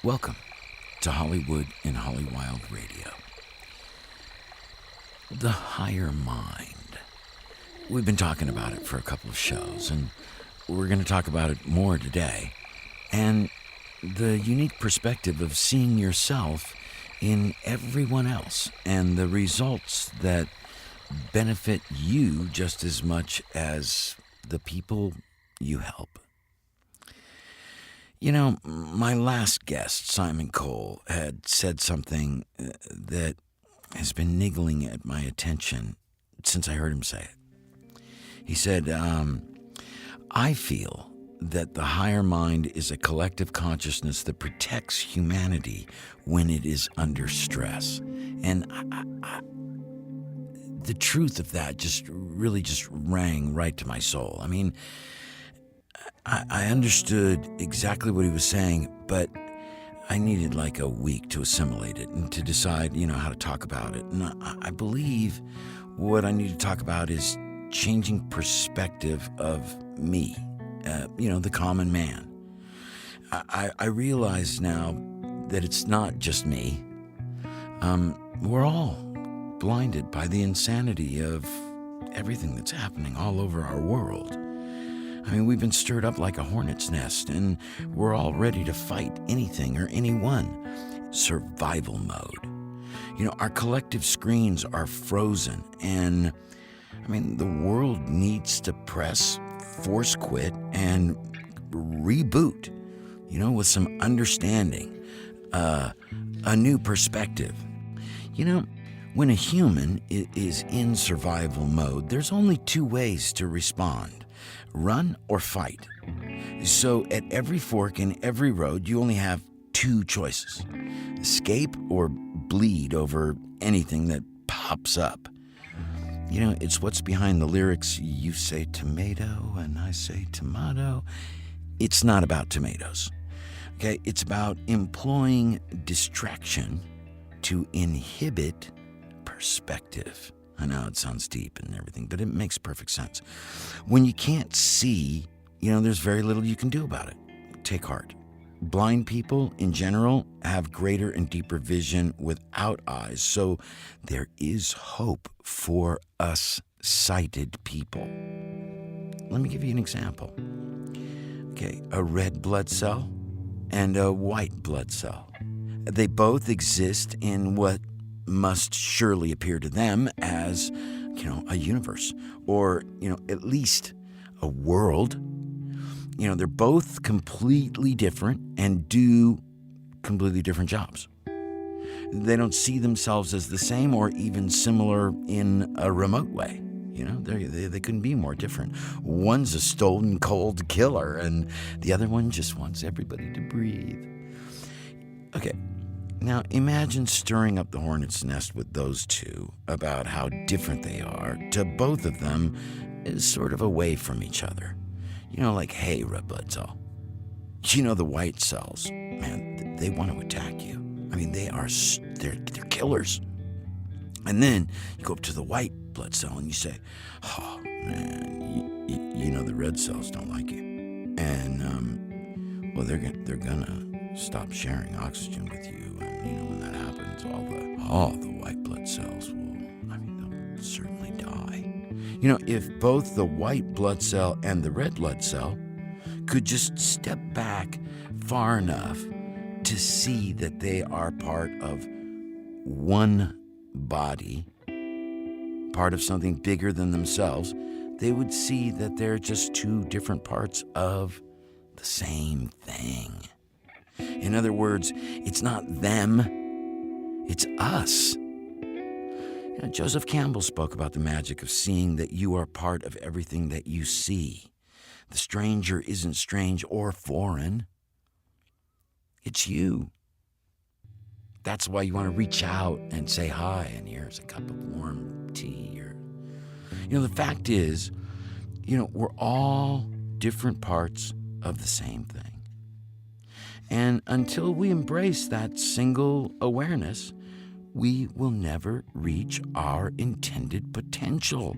Welcome to Hollywood and Hollywild Radio. The higher mind. We've been talking about it for a couple of shows, and we're going to talk about it more today. And the unique perspective of seeing yourself in everyone else and the results that benefit you just as much as the people you help. You know, my last guest, Simon Cole, had said something that has been niggling at my attention since I heard him say it. He said, I feel that the higher mind is a collective consciousness that protects humanity when it is under stress. And the truth of that just rang right to my soul. I mean, I understood exactly what he was saying, but I needed like a week to assimilate it and to decide, how to talk about it. And I believe what I need to talk about is changing perspective of me, the common man. I realize now that it's not just me. We're all blinded by the insanity of everything that's happening all over our world. I mean, we've been stirred up like a hornet's nest, and we're all ready to fight anything or anyone. Survival mode. Our collective screens are frozen, and, the world needs to press force quit and reboot, with some understanding, a new perspective. When a human is in survival mode, there's only two ways to respond. Run or fight. So at every fork in every road, you only have two choices. Escape or bleed over anything that pops up. It's what's behind the lyrics, you say tomato and I say tomato. It's not about tomatoes. Okay, it's about employing distraction to inhibit perspective. I know it sounds deep and everything, but it makes perfect sense. When you can't see, there's very little you can do about it. Take heart. Blind people, in general, have greater and deeper vision without eyes, so there is hope for us sighted people. Let me give you an example. Okay, a red blood cell and a white blood cell. They both exist in what must surely appear to them as, a universe, or, at least a world. They're both completely different and do completely different jobs. They don't see themselves as the same or even similar in a remote way. They couldn't be more different. One's a stone cold killer, and the other one just wants everybody to breathe. Okay. Now, imagine stirring up the hornet's nest with those two about how different they are to both of them is sort of away from each other. Like, hey, red blood cell. The white cells, man, they want to attack you. They're killers. And then you go up to the white blood cell and you say, oh, man, the red cells don't like you. And, they're gonna stop sharing oxygen with you. And, when that happens, all the white blood cells they'll certainly die. If both the white blood cell and the red blood cell could just step back far enough to see that they are part of one body, part of something bigger than themselves, they would see that they're just two different parts of the same thing. In other words, it's not them, it's us. Joseph Campbell spoke about the magic of seeing that you are part of everything that you see. The stranger isn't strange or foreign. It's you. That's why you want to reach out and say hi, and here's a cup of warm tea. The fact is, we're all different parts of the same thing. And until we embrace that single awareness, we will never reach our intended potential.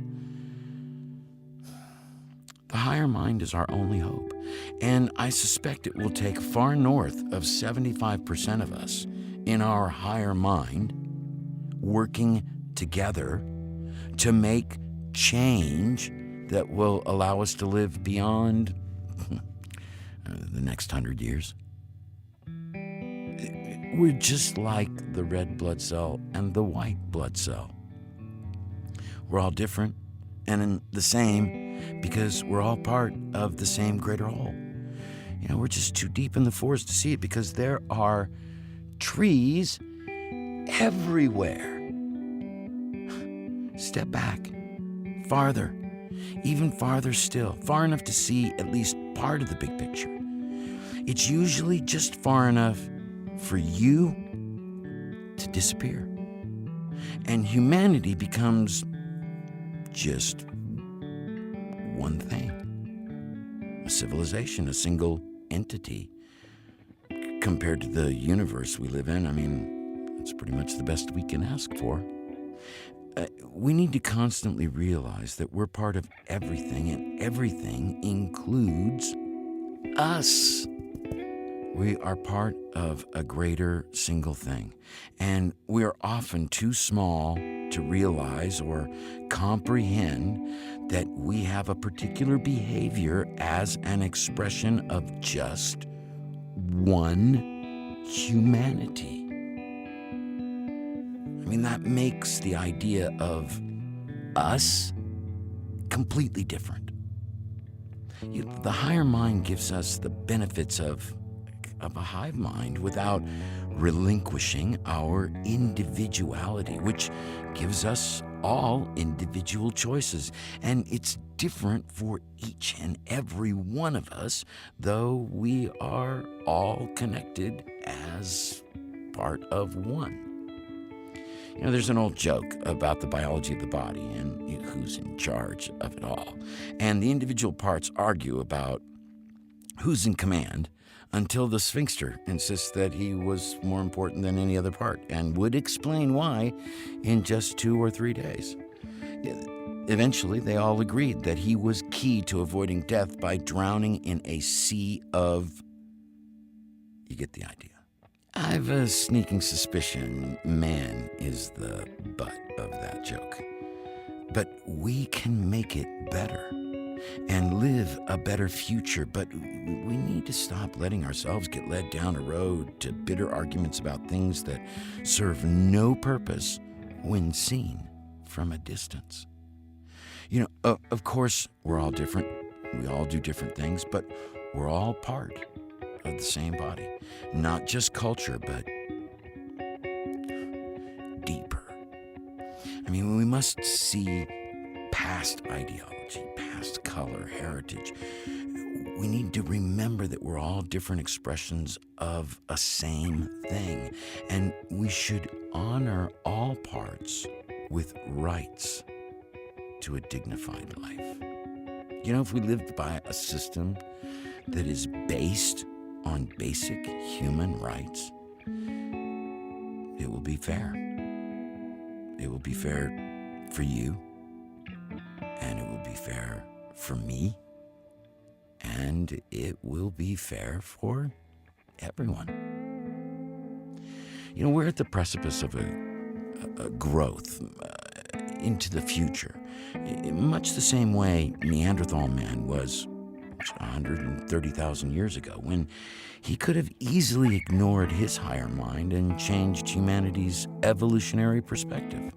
The higher mind is our only hope. And I suspect it will take far north of 75% of us in our higher mind working together to make change that will allow us to live beyond the next 100 years. We're just like the red blood cell and the white blood cell. We're all different and the same because we're all part of the same greater whole. We're just too deep in the forest to see it because there are trees everywhere. Step back, farther, even farther still, far enough to see at least part of the big picture. It's usually just far enough for you to disappear. And humanity becomes just one thing. A civilization, a single entity. Compared to the universe we live in, it's pretty much the best we can ask for. We need to constantly realize that we're part of everything, and everything includes us. We are part of a greater single thing, and we are often too small to realize or comprehend that we have a particular behavior as an expression of just one humanity. That makes the idea of us completely different. The higher mind gives us the benefits of a hive mind without relinquishing our individuality, which gives us all individual choices. And it's different for each and every one of us, though we are all connected as part of one. There's an old joke about the biology of the body and who's in charge of it all. And the individual parts argue about who's in command until the sphincter insists that he was more important than any other part and would explain why in just 2 or 3 days. Eventually, they all agreed that he was key to avoiding death by drowning in a sea of... You get the idea. I've a sneaking suspicion man is the butt of that joke. But we can make it better and live a better future, but we need to stop letting ourselves get led down a road to bitter arguments about things that serve no purpose when seen from a distance. Of course, we're all different. We all do different things, but we're all part of the same body. Not just culture, but deeper. We must see past ideology, past color, heritage. We need to remember that we're all different expressions of a same thing, and we should honor all parts with rights to a dignified life. If we lived by a system that is based on basic human rights, it will be fair. It will be fair for you, and it will be fair for me, and it will be fair for everyone. We're at the precipice of a growth into the future, much the same way Neanderthal man was 130,000 years ago, when he could have easily ignored his higher mind and changed humanity's evolutionary perspective.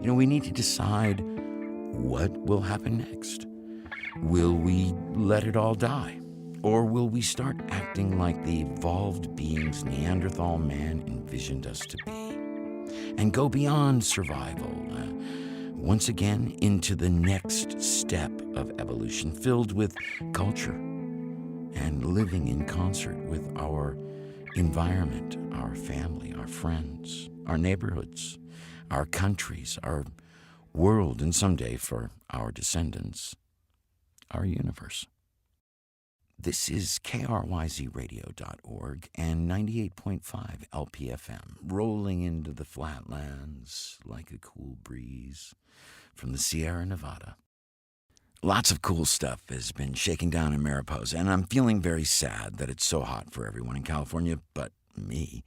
We need to decide what will happen next. Will we let it all die? Or will we start acting like the evolved beings Neanderthal man envisioned us to be and go beyond survival, once again into the next step of evolution, filled with culture and living in concert with our environment, our family, our friends, our neighborhoods, our countries, our world, and someday, for our descendants, our universe. This is KRYZradio.org and 98.5 LPFM, rolling into the flatlands like a cool breeze from the Sierra Nevada. Lots of cool stuff has been shaking down in Mariposa, and I'm feeling very sad that it's so hot for everyone in California, but me.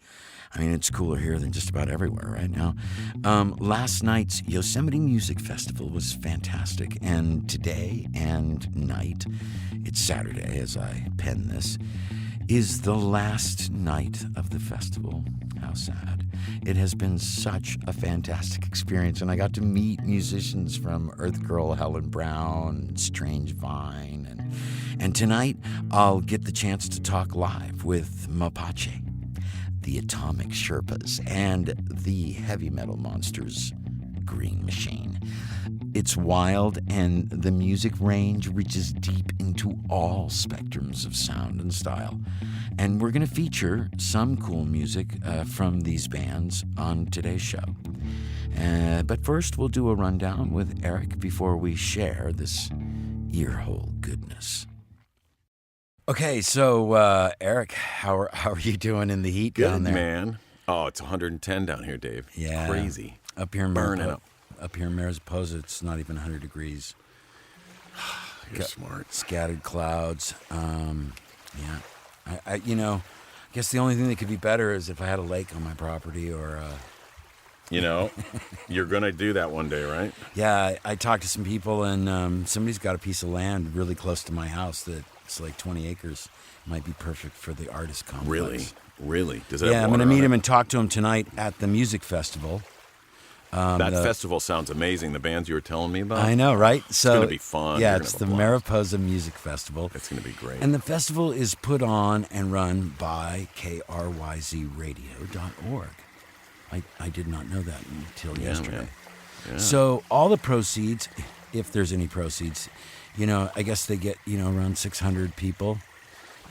I mean, it's cooler here than just about everywhere right now. Last night's Yosemite Music Festival was fantastic, and today and night, it's Saturday as I pen this, is the last night of the festival. How sad. It has been such a fantastic experience, and I got to meet musicians from Earth Girl, Helen Brown, Strange Vine, and tonight I'll get the chance to talk live with Mapache, the Atomic Sherpas, and the heavy metal monsters, Green Machine. It's wild, and the music range reaches deep into all spectrums of sound and style. And we're going to feature some cool music from these bands on today's show. But first, we'll do a rundown with Eric before we share this earhole goodness. Okay, so Eric, how are you doing in the heat down there? Good, man. Oh, it's 110 down here, Dave. Yeah. Crazy. Up here in Burning up. Up here in Mariposa, it's not even 100 degrees. You're smart. Scattered clouds. Yeah. I guess the only thing that could be better is if I had a lake on my property or... You're going to do that one day, right? Yeah, I talked to some people, and somebody's got a piece of land really close to my house that's like 20 acres. Might be perfect for the artist complex. Really? Does it Yeah, have I'm going to water meet on him it? and talk to him tonight at the music festival. That festival sounds amazing. The bands you were telling me about. I know, right? It's going to be fun. Yeah, You're it's gonna the have a blast. Mariposa Music Festival. It's going to be great. And the festival is put on and run by KRYZradio.org. I did not know that until yesterday. Man. Yeah. So all the proceeds, if there's any proceeds, I guess they get, around 600 people.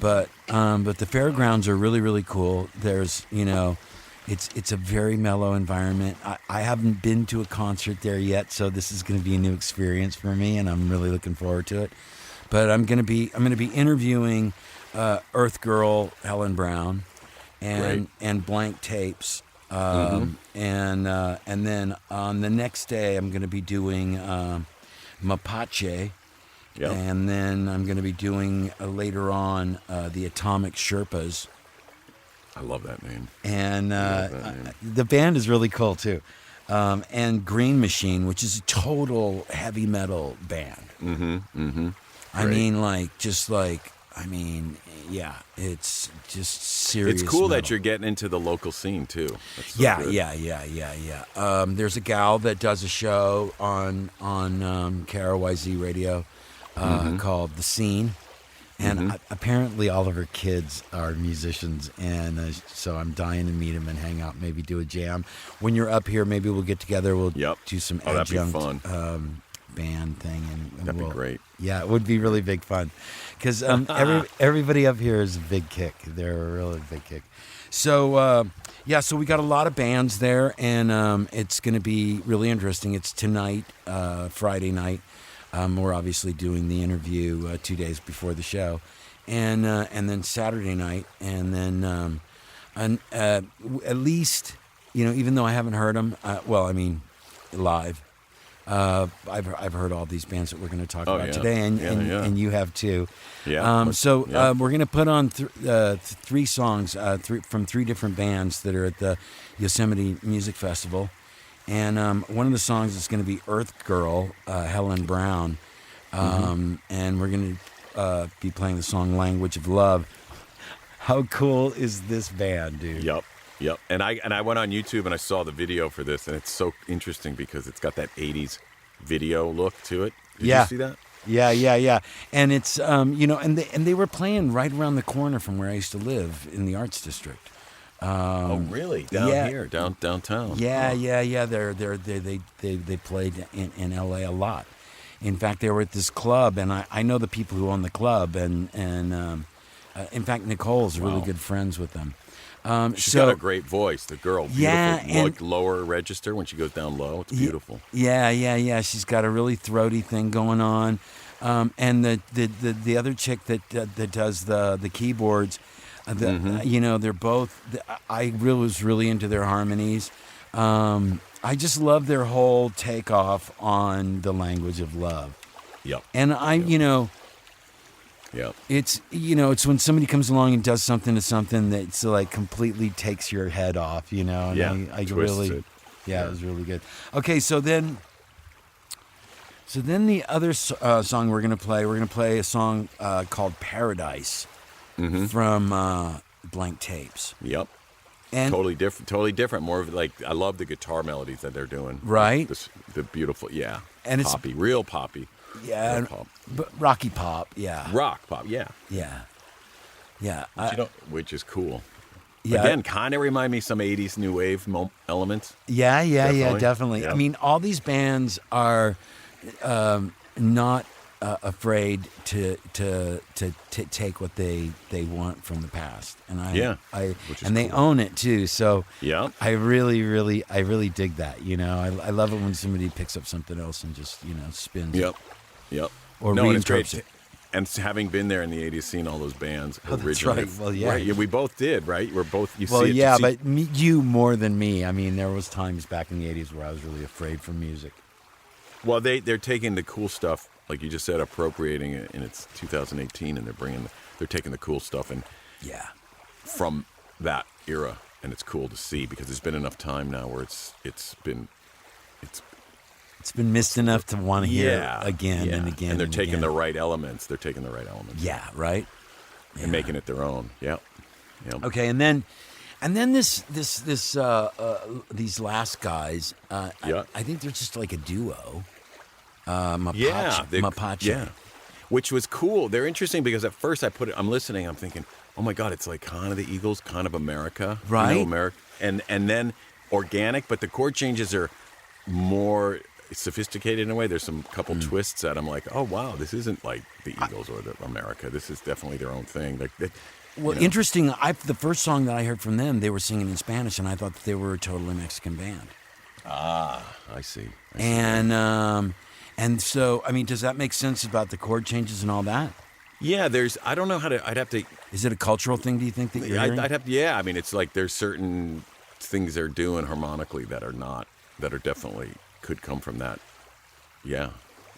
But the fairgrounds are really, really cool. There's, it's a very mellow environment. I haven't been to a concert there yet, so this is going to be a new experience for me, and I'm really looking forward to it. But I'm going to be interviewing Earth Girl, Helen Brown, and Blank Tapes. And then on the next day, I'm going to be doing Mapache. Yep. And then I'm going to be doing later on the Atomic Sherpas. I love that name. And the band is really cool, too. And Green Machine, which is a total heavy metal band. I mean, yeah, it's just serious. It's cool metal. that you're getting into the local scene, too. That's so Yeah. good. There's a gal that does a show on KRYZ Radio called The Scene. And apparently all of her kids are musicians, and so I'm dying to meet them and hang out, maybe do a jam. When you're up here, maybe we'll get together. We'll do some adjunct band thing. And That'd be great. Yeah, it would be really big fun. Because everybody up here is a big kick. They're a really big kick. So, so we got a lot of bands there, and it's going to be really interesting. It's tonight, Friday night. We're obviously doing the interview 2 days before the show, and then Saturday night, and then at least, even though I haven't heard them, live. I've heard all these bands that we're going to talk about today, and you have too. Yeah. We're going to put on three songs from three different bands that are at the Yosemite Music Festival. And one of the songs is going to be Earth Girl, Helen Brown. And we're going to be playing the song Language of Love. How cool is this band, dude? Yep. And I went on YouTube and I saw the video for this, and it's so interesting because it's got that 80s video look to it. Did you see that? Yeah. And it's, and they were playing right around the corner from where I used to live in the Arts District. Oh, really? Here, downtown. Yeah. They played in L.A. a lot. In fact, they were at this club, and I know the people who own the club, and in fact, Nicole's really good friends with them. She's got a great voice. The girl, beautiful, and lower register when she goes down low. It's beautiful. Yeah. She's got a really throaty thing going on, and the other chick that does the keyboards. They're both. I was really into their harmonies. I just love their whole takeoff on the language of love. Yep. And Yep. it's when somebody comes along and does something to something that's like completely takes your head off, And I twists really, it. it was really good. Okay, so then the other song we're gonna play a song called Paradise from Blank Tapes. Yep. And totally different. More of like, I love the guitar melodies that they're doing. Right. The beautiful, and it's poppy, real poppy. Yeah, real pop. But rocky pop. Yeah, rock pop. Yeah. Which is cool. Yeah. Again, kind of remind me some '80s new wave elements. Yeah, definitely. Yeah. I mean, all these bands are not afraid to take what they want from the past, and they own it too. So I really dig that. I love it when somebody picks up something else and just spins. Yep. Or no, and it's reinterprets great. it. And having been there in the '80s, seeing all those bands originally. That's right. Well, yeah. Right, we both did, right? We're both. But you more than me. I mean, there was times back in the '80s where I was really afraid for music. Well, they're taking the cool stuff, like you just said, appropriating it, and it's 2018, and they're taking the cool stuff and from that era, and it's cool to see because there's been enough time now where it's been missed enough to want to hear it again and again. And they're taking again. the right elements. Yeah, right. And making it their own. Yep. Okay, and then these last guys. I think they're just like a duo. Mapache. Yeah. Which was cool. They're interesting because at first I'm listening, I'm thinking, oh my God, it's like kind of the Eagles, kind of America. Right. America. And then organic, but the chord changes are more sophisticated in a way. There's some couple twists that I'm like, oh wow, this isn't like the Eagles or the America. This is definitely their own thing. Interesting. The first song that I heard from them, they were singing in Spanish, and I thought that they were a totally Mexican band. I see. And so, I mean, does that make sense about the chord changes and all that? Yeah, I don't know how to. I'd have to. Is it a cultural thing? Do you think that you're hearing? I'd have. Yeah, I mean, it's like there's certain things they're doing harmonically that are definitely could come from that. Yeah.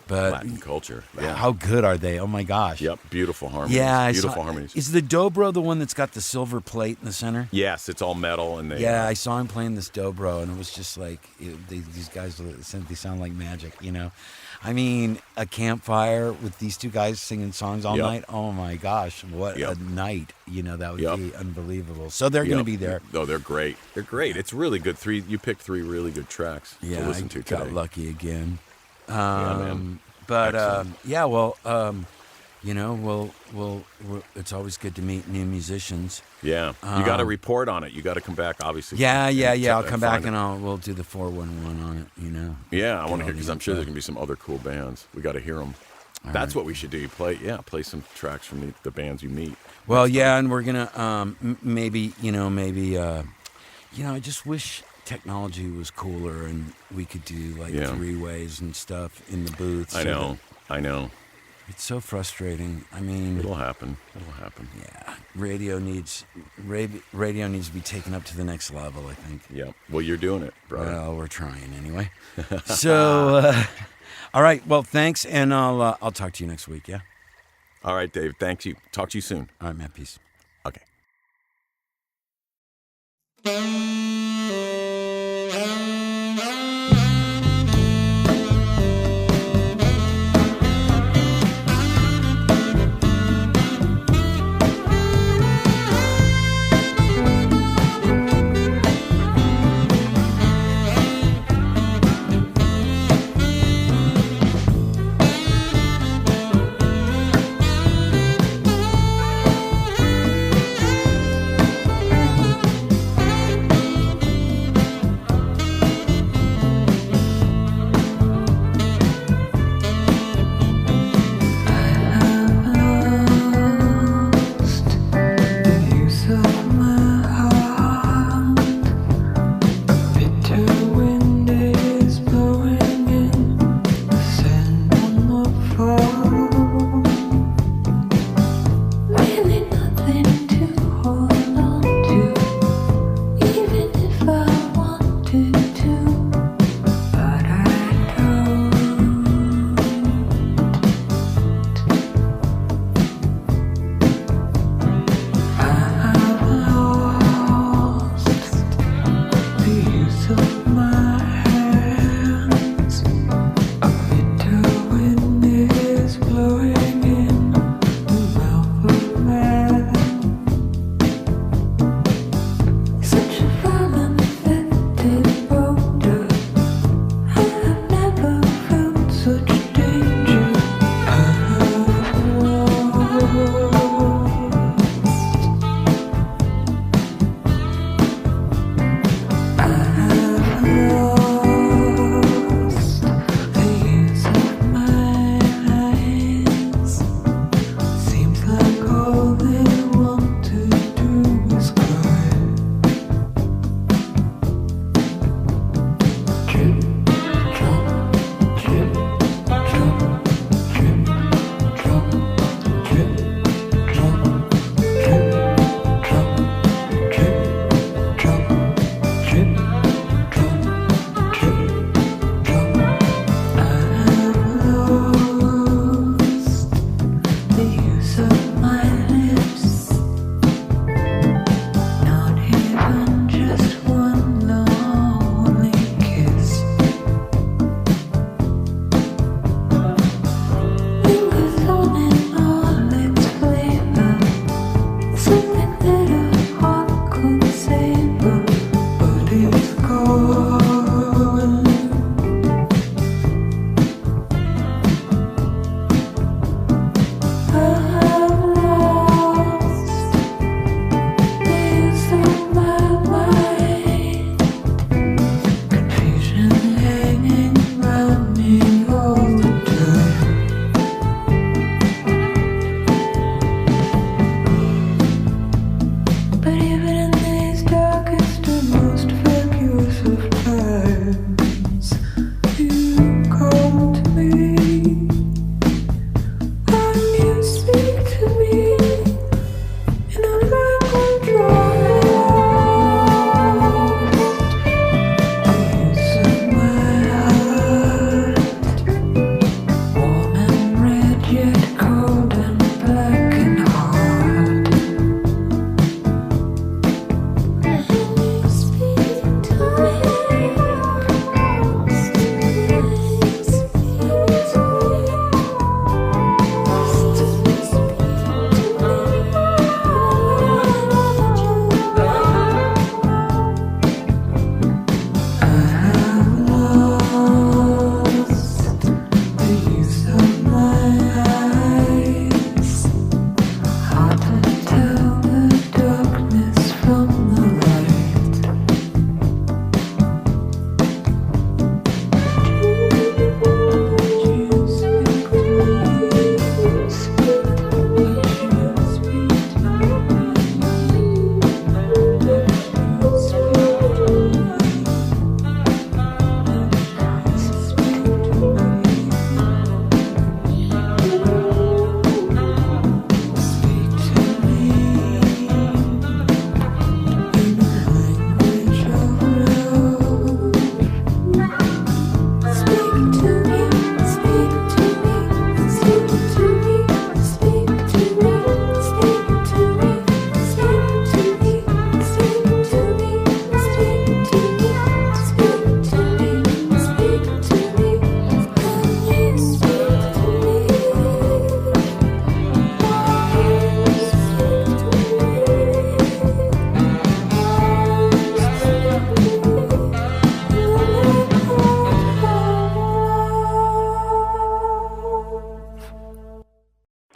But Latin culture. Yeah. How good are they? Oh my gosh. Yep. Beautiful harmonies. Yeah. Beautiful harmonies. Is the Dobro the one that's got the silver plate in the center? Yes, it's all metal and I saw him playing this Dobro, and it was just like these guys. They sound like magic. I mean, a campfire with these two guys singing songs all night. Oh my gosh, what a night! That would be unbelievable. So they're going to be there. Oh, they're great. They're great. It's really good. You picked 3 really good tracks to listen to today. Got lucky again. Man. But it's always good to meet new musicians. Yeah, you got to report on it. You got to come back, obviously. Yeah. I'll come back and we'll do the 411 on it. Yeah, I want to hear because I'm sure there can be some other cool bands. We got to hear them. That's what we should do. Play some tracks from the bands you meet. Well, and we're gonna maybe. I just wish technology was cooler and we could do like 3-ways and stuff in the booths. I know. It's so frustrating. I mean, it'll happen. Yeah, radio needs to be taken up to the next level, I think. Yeah. Well, you're doing it, brother. Well, we're trying anyway. So, all right. Well, thanks, and I'll talk to you next week. Yeah. All right, Dave. Thank you. Talk to you soon. All right, man. Peace. Okay.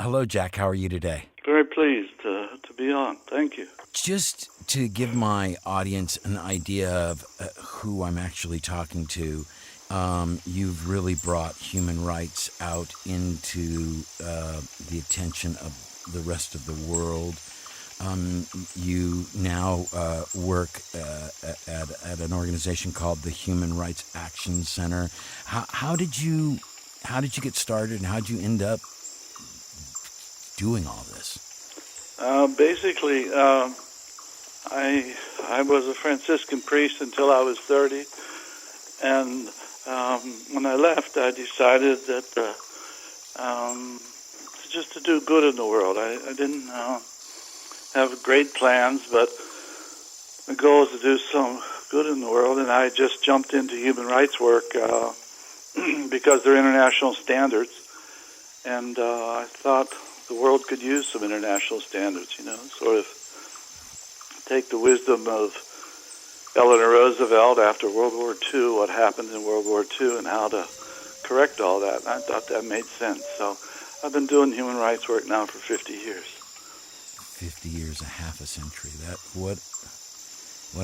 Hello, Jack. How are you today? Very pleased to be on. Thank you. Just to give my audience an idea of who I'm actually talking to, you've really brought human rights out into the attention of the rest of the world. You now work at an organization called the Human Rights Action Center. How did you get started, and how did you end up doing all this? Basically, I was a Franciscan priest until I was 30, and when I left, I decided that just to do good in the world. I didn't have great plans, but the goal is to do some good in the world, and I just jumped into human rights work because they're international standards, and I thought the world could use some international standards, sort of take the wisdom of Eleanor Roosevelt after World War II, what happened in World War II, and how to correct all that. And I thought that made sense. So I've been doing human rights work now for 50 years. 50 years, a half a century. What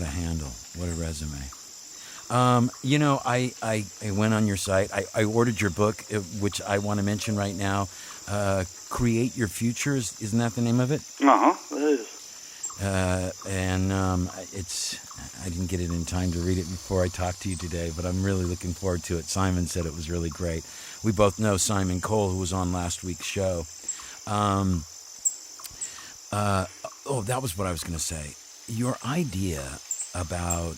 a handle. What a resume. I went on your site. I ordered your book, which I want to mention right now. Create Your Future, isn't that the name of it? It is. I didn't get it in time to read it before I talked to you today, but I'm really looking forward to it. Simon said it was really great. We both know Simon Cole, who was on last week's show. That was what I was going to say. Your idea about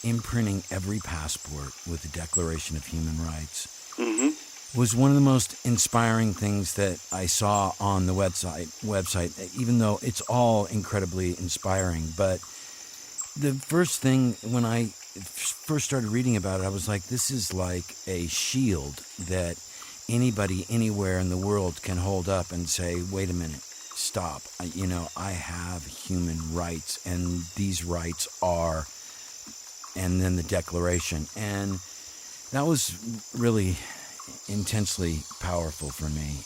imprinting every passport with the Declaration of Human Rights was one of the most inspiring things that I saw on the website, even though it's all incredibly inspiring. But the first thing, when I first started reading about it, I was like, this is like a shield that anybody anywhere in the world can hold up and say, wait a minute, stop. I have human rights, and these rights are, and then the Declaration. And that was really intensely powerful for me.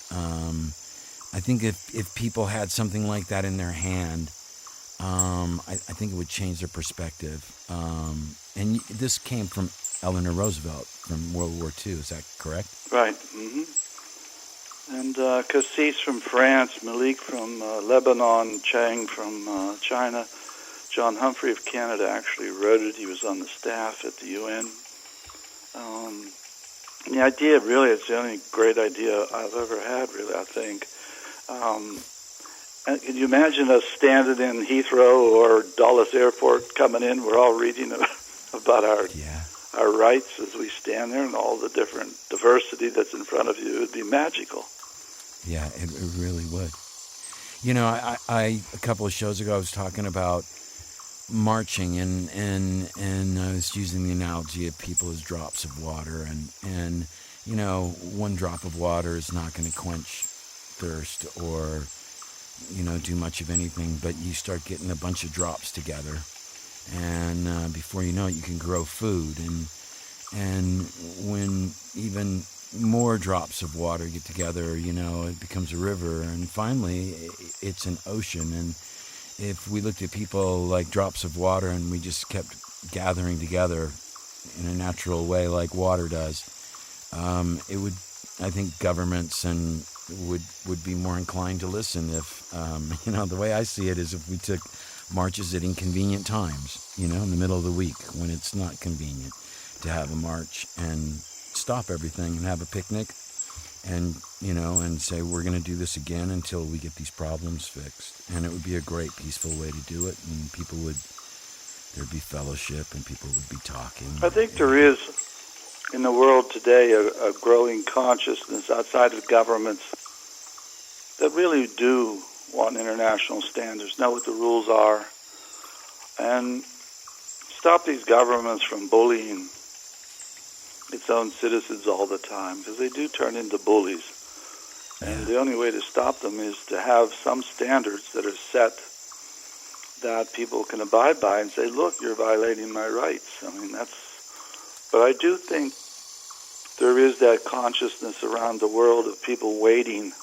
I think if people had something like that in their hand, I think it would change their perspective. And this came from Eleanor Roosevelt from World War II, is that correct? Right. And Cassis from France, Malik from Lebanon, Chang from China, John Humphrey of Canada actually wrote it. He was on the staff at the UN. The idea, really, it's the only great idea I've ever had, really, I think. And can you imagine us standing in Heathrow or Dulles Airport coming in? We're all reading about our rights as we stand there and all the different diversity that's in front of you. It would be magical. Yeah, it really would. I a couple of shows ago, I was talking about marching, and I was using the analogy of people as drops of water, and one drop of water is not going to quench thirst or do much of anything, but you start getting a bunch of drops together, and before you know it, you can grow food, and when even more drops of water get together, it becomes a river, and finally it's an ocean. And if we looked at people like drops of water and we just kept gathering together in a natural way like water does, it would, I think governments would be more inclined to listen if, the way I see it is if we took marches at inconvenient times, in the middle of the week when it's not convenient to have a march, and stop everything and have a picnic and say we're going to do this again until we get these problems fixed. And it would be a great peaceful way to do it, and there'd be fellowship and people would be talking. I think there is in the world today a growing consciousness outside of governments that really do want international standards, know what the rules are, and stop these governments from bullying its own citizens all the time, because they do turn into bullies. And the only way to stop them is to have some standards that are set that people can abide by and say, look, you're violating my rights. But I do think there is that consciousness around the world of people waiting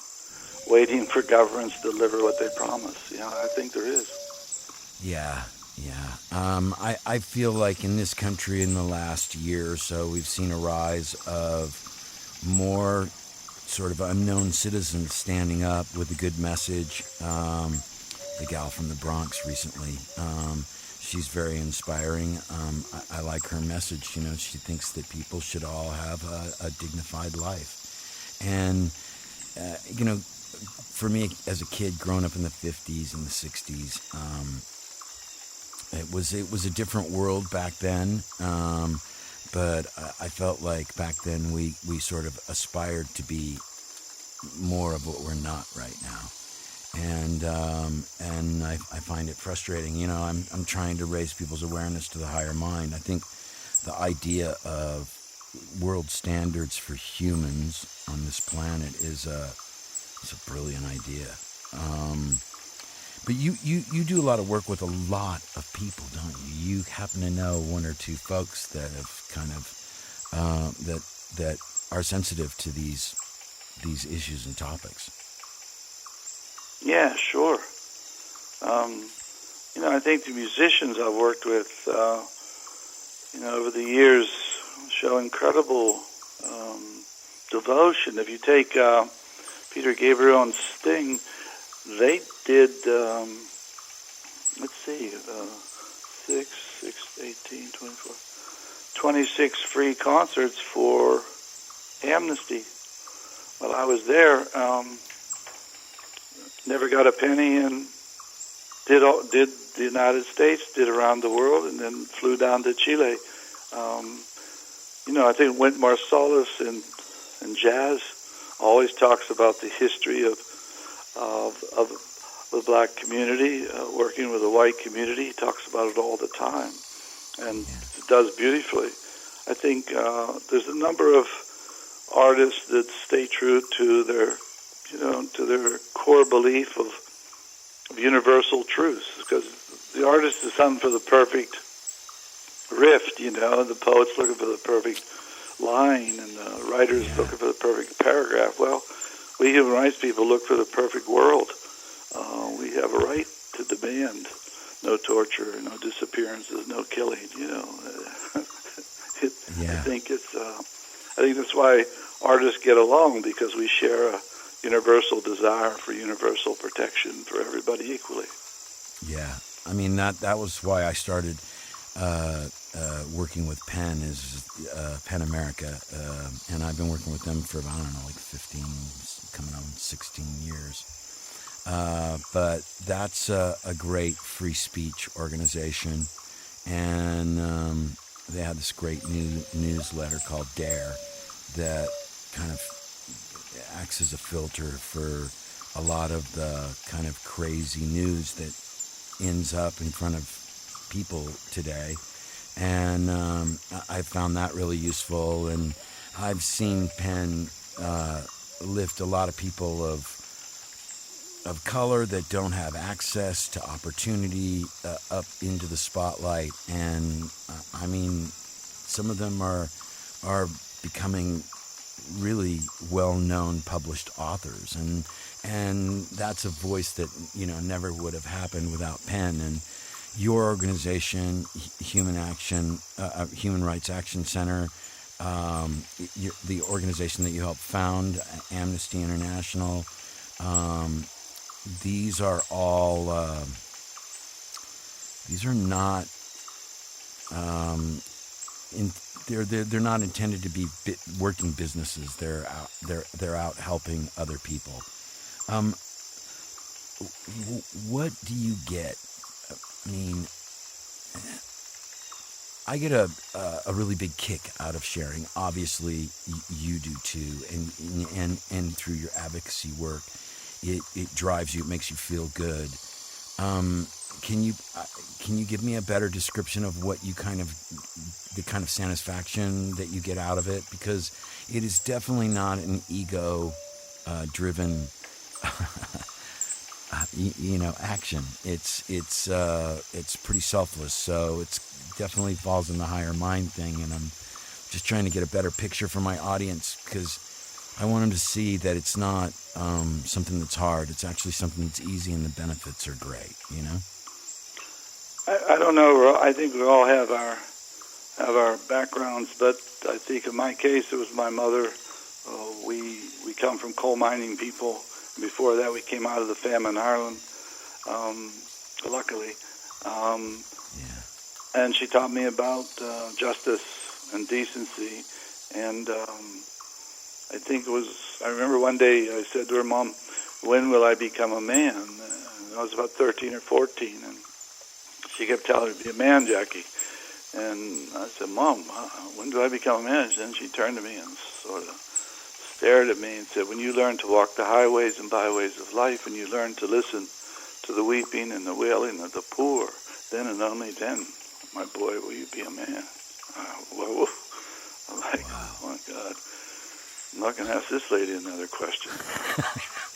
waiting for governments to deliver what they promise. I think there is. Yeah. I feel like in this country in the last year or so, we've seen a rise of more sort of unknown citizens standing up with a good message. The gal from the Bronx recently, she's very inspiring. I like her message. She thinks that people should all have a dignified life. And, for me as a kid growing up in the 50s and the 60s, it was a different world back then. But I felt like back then we sort of aspired to be more of what we're not right now. And I find it frustrating. I'm trying to raise people's awareness to the higher mind. I think the idea of world standards for humans on this planet is a brilliant idea. But you do a lot of work with a lot of people, don't you? You happen to know one or two folks that have kind of that are sensitive to these issues and topics. Yeah, sure. I think the musicians I've worked with, over the years, show incredible devotion. If you take Peter Gabriel and Sting, they did, 26 free concerts for Amnesty. While I was there, never got a penny, and did the United States, did around the world, and then flew down to Chile. I think Wynton Marsalis in jazz always talks about the history of the black community working with the white community. He talks about it all the time, and it does beautifully. I think there's a number of artists that stay true to their core belief of universal truths, because the artist is something for the perfect riff, the poet's looking for the perfect line, and the writer's looking for the perfect paragraph. Well, we human rights people look for the perfect world. We have a right to demand no torture, no disappearances, no killing. I think that's why artists get along, because we share a universal desire for universal protection for everybody equally. Yeah, I mean that was why I started working with Penn, Penn America, and I've been working with them for, I don't know, like 15, coming on 16 years. But that's a great free speech organization, and they have this great new newsletter called Dare that kind of acts as a filter for a lot of the kind of crazy news that ends up in front of people today. And I found that really useful, and I've seen Penn lift a lot of people of color that don't have access to opportunity up into the spotlight, and I mean, some of them are becoming really well-known published authors, and that's a voice that never would have happened without Penn. And your organization, Human Rights Action Center, the organization that you helped found, Amnesty International, these are all these are not they're not intended to be working businesses. They're out helping other people. What do you get? I mean, I get a really big kick out of sharing. Obviously, you do too, and through your advocacy work, it drives you. It makes you feel good. Can you give me a better description of what the kind of satisfaction that you get out of it? Because it is definitely not an ego driven action. It's pretty selfless, so it's definitely falls in the higher mind thing, and I'm just trying to get a better picture for my audience, because I want him to see that it's not something that's hard. It's actually something that's easy, and the benefits are great. You know. I don't know. I think we all have our backgrounds, but I think in my case, it was my mother. We come from coal mining people. Before that, we came out of the famine in Ireland. Luckily, and she taught me about justice and decency. And I think it was. I remember one day I said to her, "Mom, when will I become a man?" I was about 13 or 14, and she kept telling me to be a man, Jackie. And I said, "Mom, when do I become a man?" And she turned to me and sort of stared at me and said, "When you learn to walk the highways and byways of life, and you learn to listen to the weeping and the wailing of the poor, then and only then, my boy, will you be a man." Whoa. I'm like, wow. Oh, my God. I'm not going to ask this lady another question.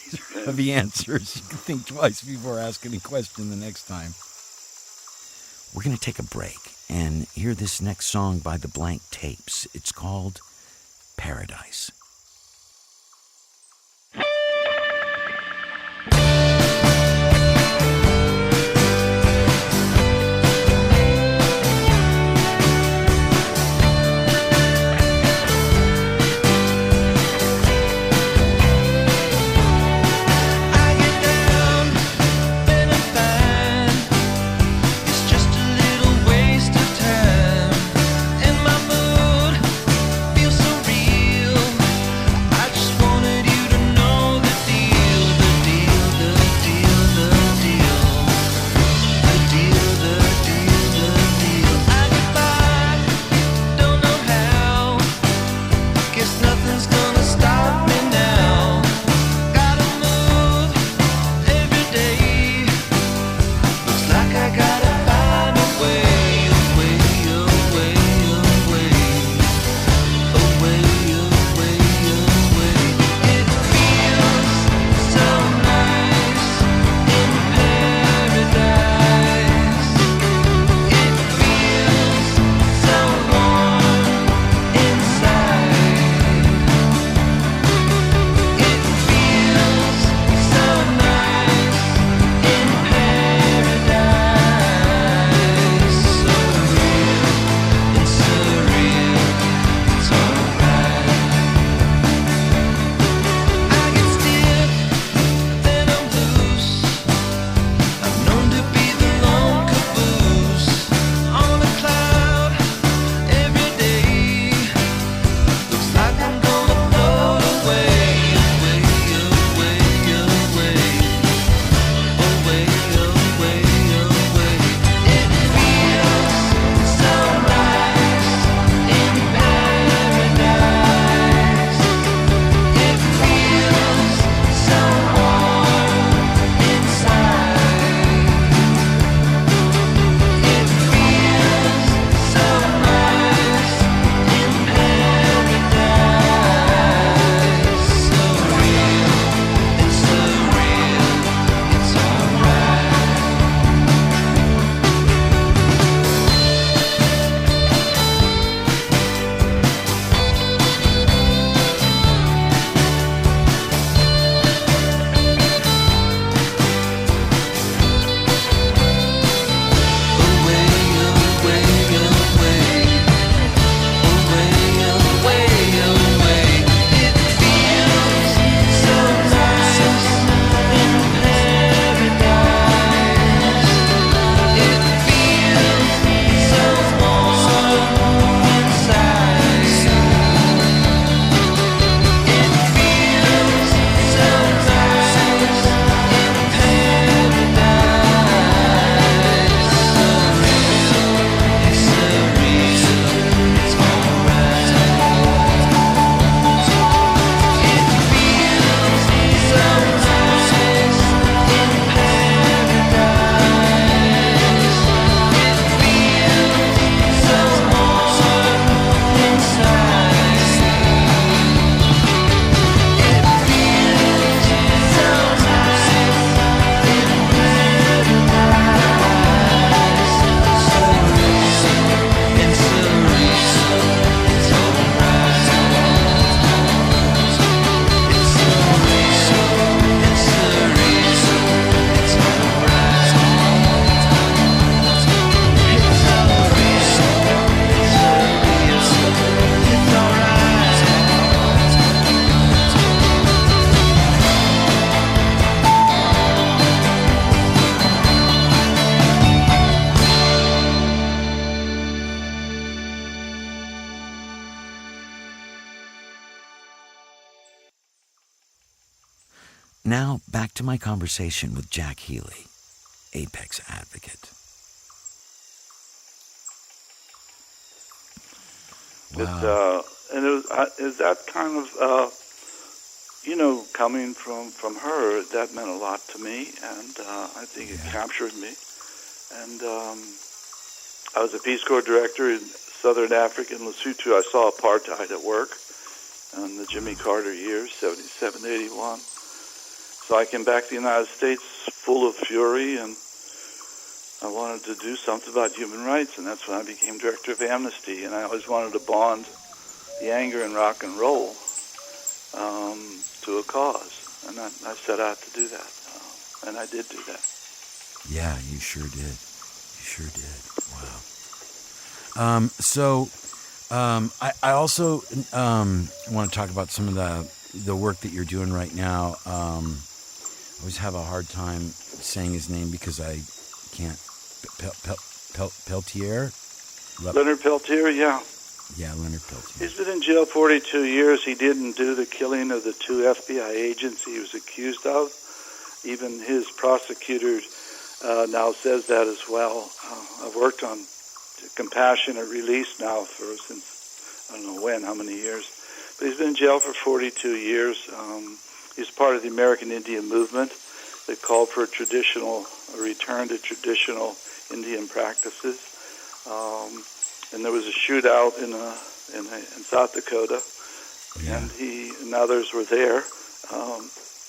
These are heavy answers. You can think twice before asking a question the next time. We're going to take a break and hear this next song by the Blank Tapes. It's called Paradise. Feels so real. Now, back to my conversation with Jack Healey, Apex Advocate. Wow. And it was that kind of, coming from her, that meant a lot to me, and I think it captured me. And I was a Peace Corps director in Southern Africa, in Lesotho. I saw apartheid at work in the Jimmy Carter years, 77, 81. So I came back to the United States full of fury, and I wanted to do something about human rights, and that's when I became director of Amnesty. And I always wanted to bond the anger in rock and roll to a cause, and I set out to do that, and I did do that. Yeah, you sure did. You sure did. Wow. I also want to talk about some of the work that you're doing right now. I always have a hard time saying his name because I can't. Peltier? Leonard Peltier, yeah. Yeah, Leonard Peltier. He's been in jail 42 years. He didn't do the killing of the 2 FBI agents he was accused of. Even his prosecutor now says that as well. I've worked on compassionate release now since, I don't know when, how many years. But he's been in jail for 42 years. He's part of the American Indian movement that called for a return to traditional Indian practices. And there was a shootout in South Dakota, and he and others were there.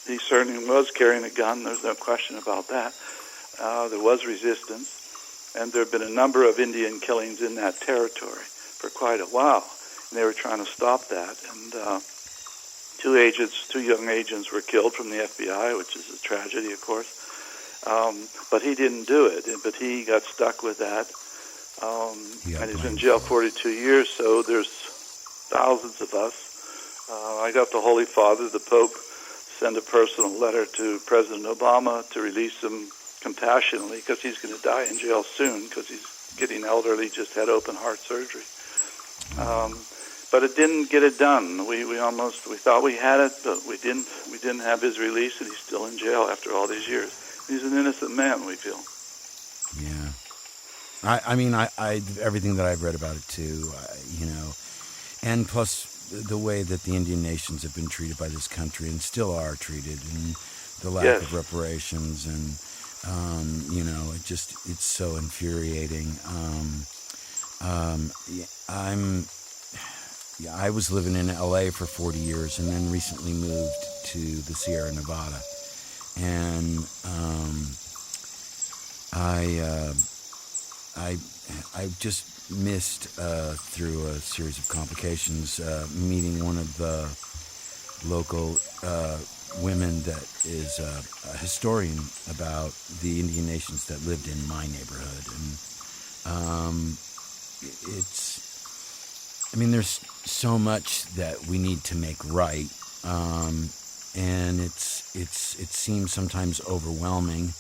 He certainly was carrying a gun. There's no question about that. There was resistance, and there have been a number of Indian killings in that territory for quite a while, and they were trying to stop that. And 2 young agents were killed from the FBI, which is a tragedy, of course. But he didn't do it, but he got stuck with that. And he's been in jail 42 years, so there's thousands of us. I got the Holy Father, the Pope, send a personal letter to President Obama to release him compassionately because he's going to die in jail soon because he's getting elderly, just had open heart surgery. But it didn't get it done. We thought we had it, but we didn't have his release, and he's still in jail after all these years. He's an innocent man, we feel. Yeah. I mean, everything that I've read about it too, and plus the way that the Indian nations have been treated by this country and still are treated, and the lack of reparations, and it's so infuriating. I was living in LA for 40 years and then recently moved to the Sierra Nevada, and I just missed, through a series of complications, meeting one of the local women that is a historian about the Indian nations that lived in my neighborhood. And there's so much that we need to make right, and it seems sometimes overwhelming.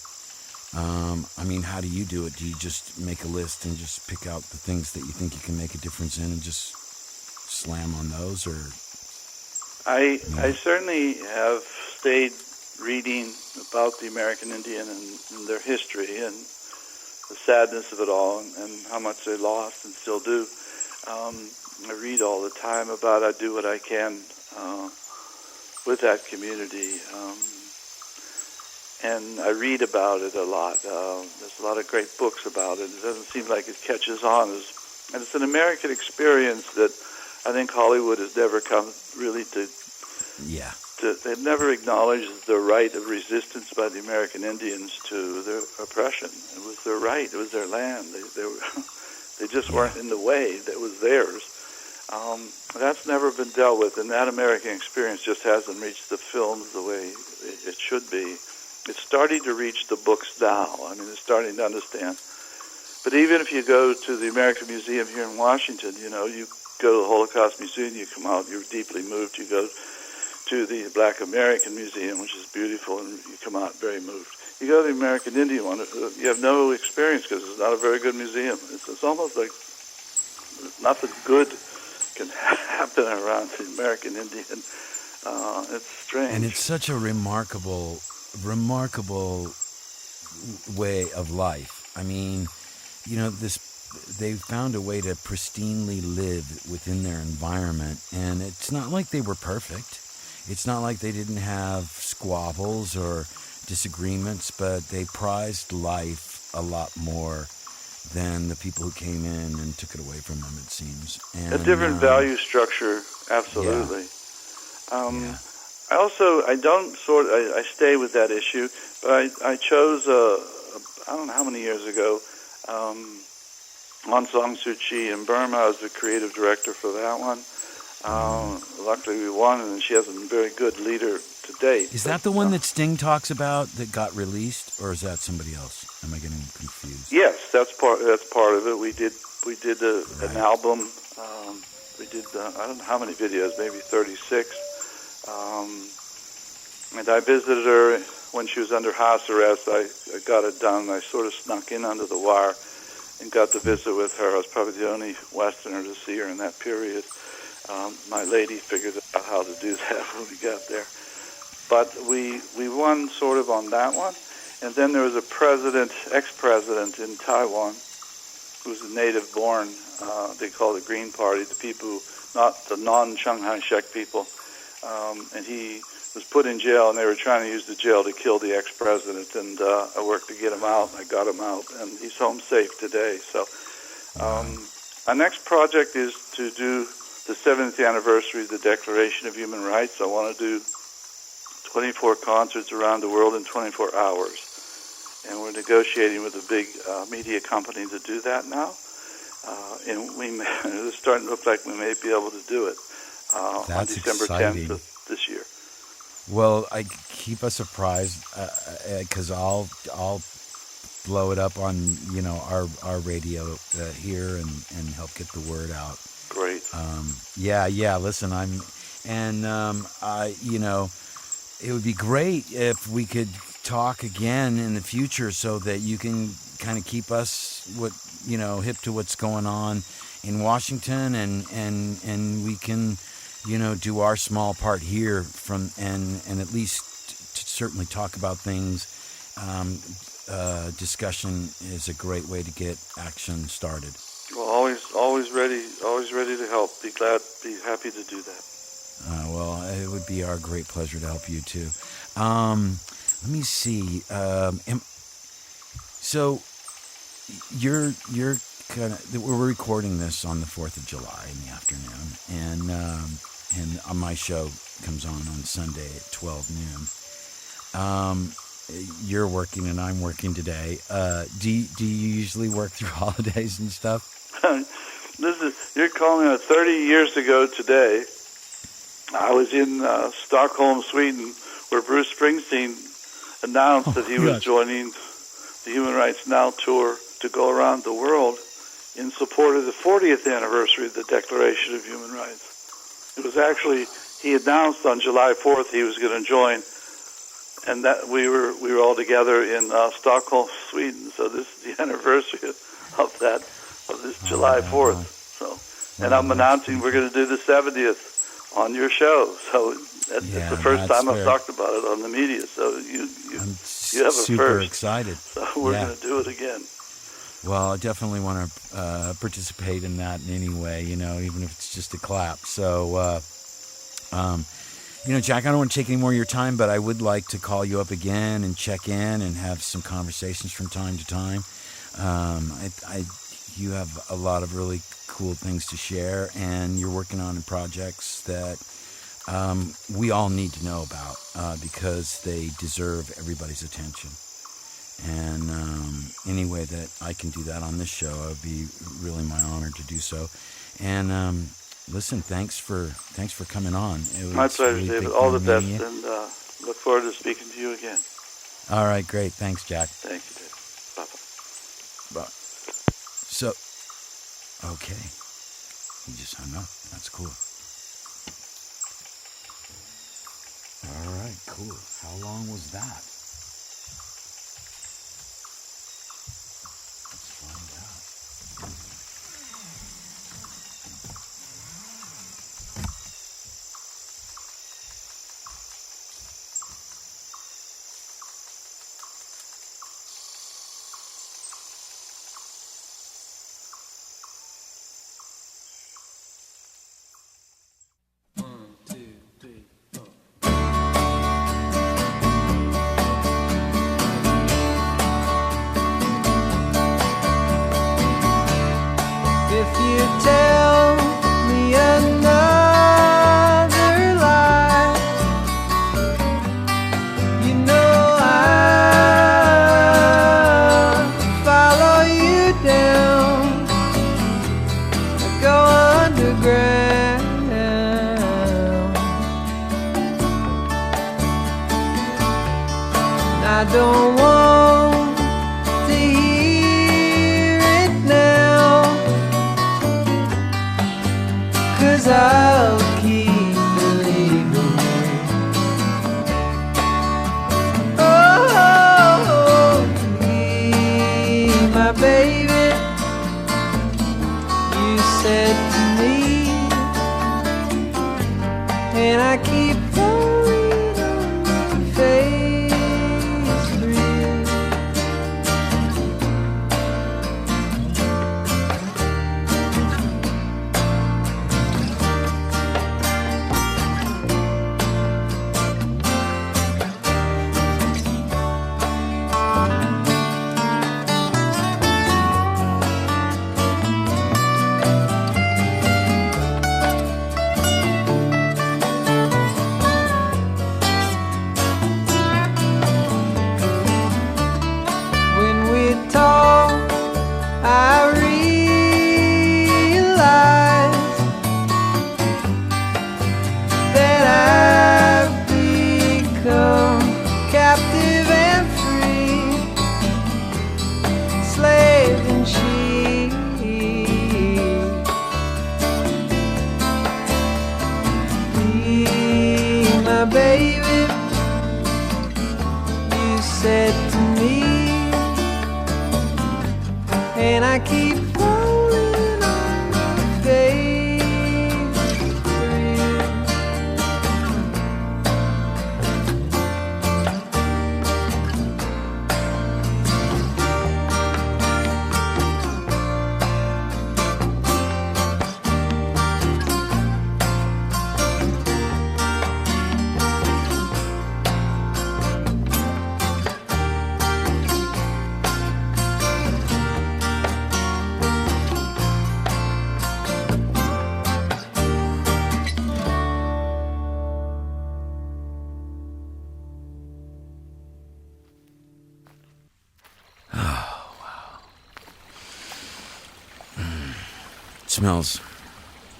How do you do it? Do you just make a list and just pick out the things that you think you can make a difference in and just slam on those, or? I certainly have stayed reading about the American Indian and their history and the sadness of it all and how much they lost and still do. I read all the time about it. I do what I can with that community. And I read about it a lot. There's a lot of great books about it. It doesn't seem like it catches on. And it's an American experience that I think Hollywood has never come really to... Yeah. They've never acknowledged the right of resistance by the American Indians to their oppression. It was their right. It was their land. They just weren't in the way. That was theirs. That's never been dealt with, and that American experience just hasn't reached the films the way it should be. It's starting to reach the books now. It's starting to understand. But even if you go to the American Museum here in Washington, you go to the Holocaust Museum, you come out, you're deeply moved. You go to the Black American Museum, which is beautiful, and you come out very moved. You go to the American Indian one, you have no experience because it's not a very good museum. It's almost like nothing good can happen around the American Indian It's strange. And it's such a remarkable way of life. I mean, they found a way to pristinely live within their environment, and it's not like they were perfect. It's not like they didn't have squabbles or disagreements, but they prized life a lot more than the people who came in and took it away from them, it seems. And, a different value structure, absolutely. Yeah. I stay with that issue, but I chose, I don't know how many years ago, Aung San Suu Kyi in Burma. I was the creative director for that one. Luckily we won, and she has a very good leader to date. Is that the one that Sting talks about that got released, or is that somebody else? Am I getting confused? Yes, that's part of it. We did an album. We did I don't know how many videos, maybe 36. And I visited her when she was under house arrest. I got it done. I sort of snuck in under the wire and got to visit with her. I was probably the only Westerner to see her in that period. My lady figured out how to do that when we got there. But we won sort of on that one. And then there was a ex-president in Taiwan who was a native-born, they call it the Green Party, the people, not the non-Shanghai Shek people. And he was put in jail, and they were trying to use the jail to kill the ex-president. And I worked to get him out, and I got him out, and he's home safe today. So our next project is to do the 70th anniversary of the Declaration of Human Rights. I want to do 24 concerts around the world in 24 hours. And we're negotiating with a big media company to do that now. And it's starting to look like we may be able to do it on December exciting. 10th of this year. Well, keep us apprised, because I'll blow it up on our radio here and help get the word out. Great. Listen, it would be great if we could talk again in the future so that you can kind of keep us hip to what's going on in Washington, and we can do our small part here and at least certainly talk about things. Discussion is a great way to get action started. Well, always ready to help. Be happy to do that. Well, it would be our great pleasure to help you too. Let me see. So you're kind of, we're recording this on the 4th of July in the afternoon, and my show comes on Sunday at 12 noon. You're working and I'm working today. Do you usually work through holidays and stuff? You're calling it 30 years ago today. I was in Stockholm, Sweden, where Bruce Springsteen announced that he was joining the Human Rights Now tour to go around the world in support of the 40th anniversary of the Declaration of Human Rights. It was actually, he announced on July 4th he was going to join, and that we were all together in Stockholm, Sweden. So this is the anniversary of this July 4th. So, and I'm announcing we're going to do the 70th on your show. So it's the first time I've talked about it on the media. So you have a super first. Excited. So we're going to do it again. Well, I definitely want to participate in that in any way, even if it's just a clap. So, Jack, I don't want to take any more of your time, but I would like to call you up again and check in and have some conversations from time to time. You have a lot of really cool things to share, and you're working on projects that we all need to know about because they deserve everybody's attention. And any way that I can do that on this show, it would be really my honor to do so. And listen, thanks for coming on. It was my pleasure, really David. All the best, and look forward to speaking to you again. All right, great. Thanks, Jack. Thank you, David. Bye-bye. Bye. So, okay. He just hung up. That's cool. All right, cool. How long was that? Let's find out. and I keep rolling on the days for you. Smells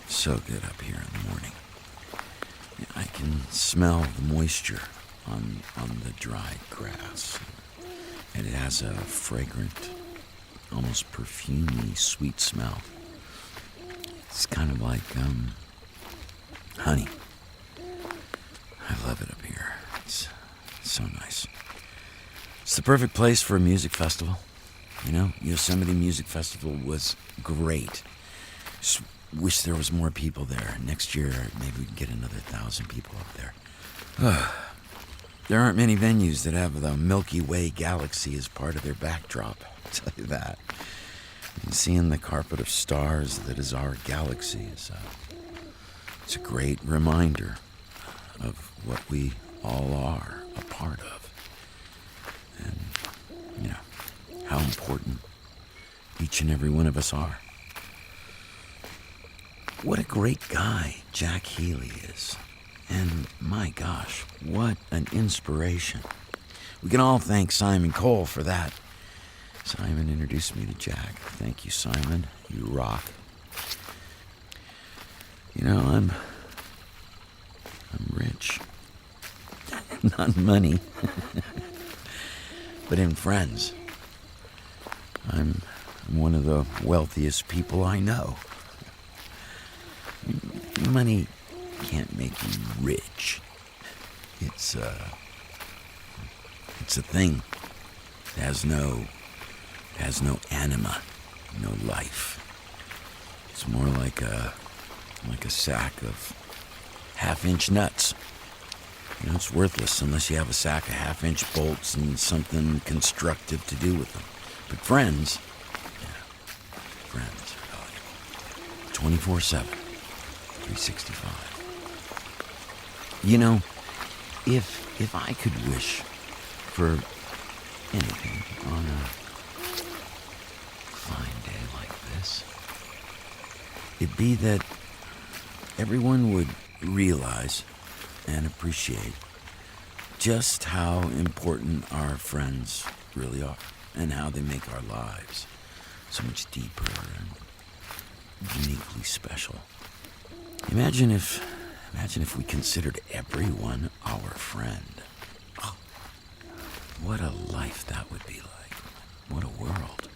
so good up here in the morning. I can smell the moisture on the dried grass, and it has a fragrant, almost perfumey sweet smell. It's kind of like honey. I love it up here. It's so nice. It's the perfect place for a music festival. You know, Yosemite Music Festival was great. Just wish there was more people there. Next year, maybe we can get another 1,000 people up there. There aren't many venues that have the Milky Way galaxy as part of their backdrop, I'll tell you that. And seeing the carpet of stars that is our galaxy is it's a great reminder of what we all are a part of. And, you know, how important each and every one of us are. What a great guy Jack Healey is. And my gosh, what an inspiration. We can all thank Simon Cole for that. Simon introduced me to Jack. Thank you, Simon. You rock. You know, I'm rich. Not in money. But in friends. I'm one of the wealthiest people I know. Money can't make you rich. It's a thing. It has no anima, no life. It's more like a sack of half-inch nuts. You know, it's worthless unless you have a sack of half-inch bolts and something constructive to do with them. But friends, yeah, friends are valuable. 24/7. 365. You know, if I could wish for anything on a fine day like this, it'd be that everyone would realize and appreciate just how important our friends really are and how they make our lives so much deeper and uniquely special. Imagine if we considered everyone our friend. Oh, what a life that would be like. What a world.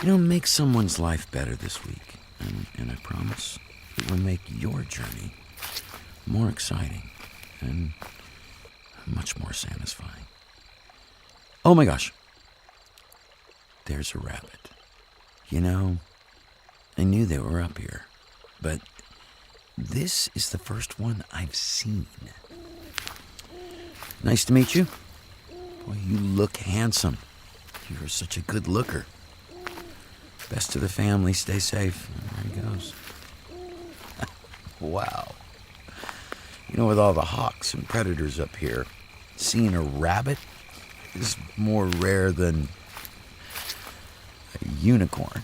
You know, make someone's life better this week, and I promise it will make your journey more exciting and much more satisfying. Oh my gosh. There's a rabbit. You know, I knew they were up here, but this is the first one I've seen. Nice to meet you. Boy, you look handsome. You're such a good looker. Best to the family. Stay safe. There he goes. Wow. You know, with all the hawks and predators up here, seeing a rabbit is more rare than a unicorn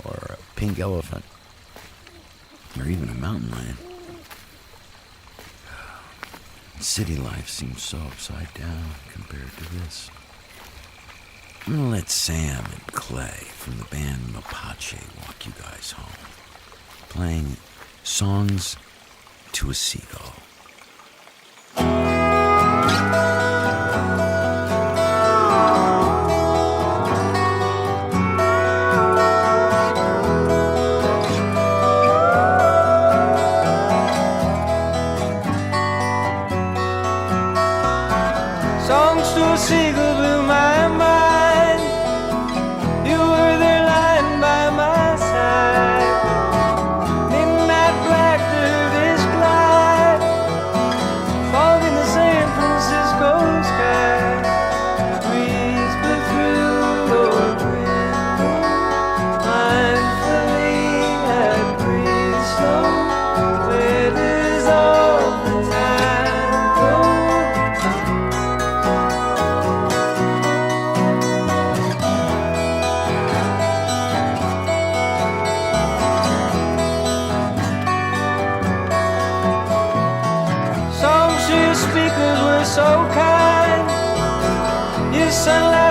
or a pink elephant. Or even a mountain lion. City life seems so upside down compared to this. I'm gonna let Sam and Clay from the band Mapache walk you guys home, playing Songs to a Seagull. Songs to a seagull blew my mind. You were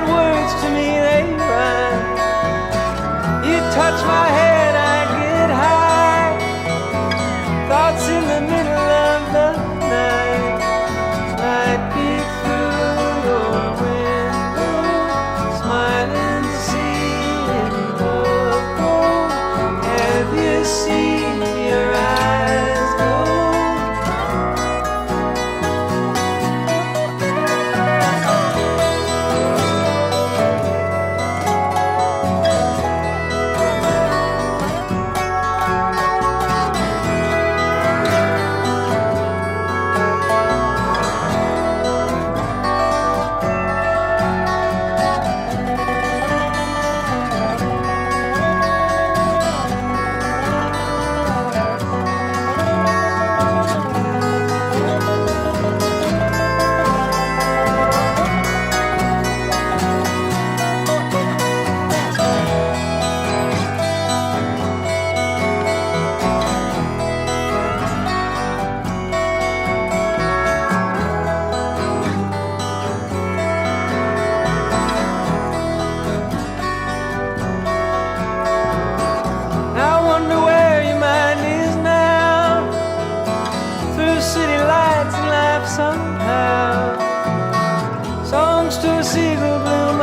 Without words to me they rhyme. You touch my head, I get high. Thoughts in the middle of the night. Light peek through your window, smiling, seeing love. Have you seen your eyes go? Somehow, songs to a seagull blue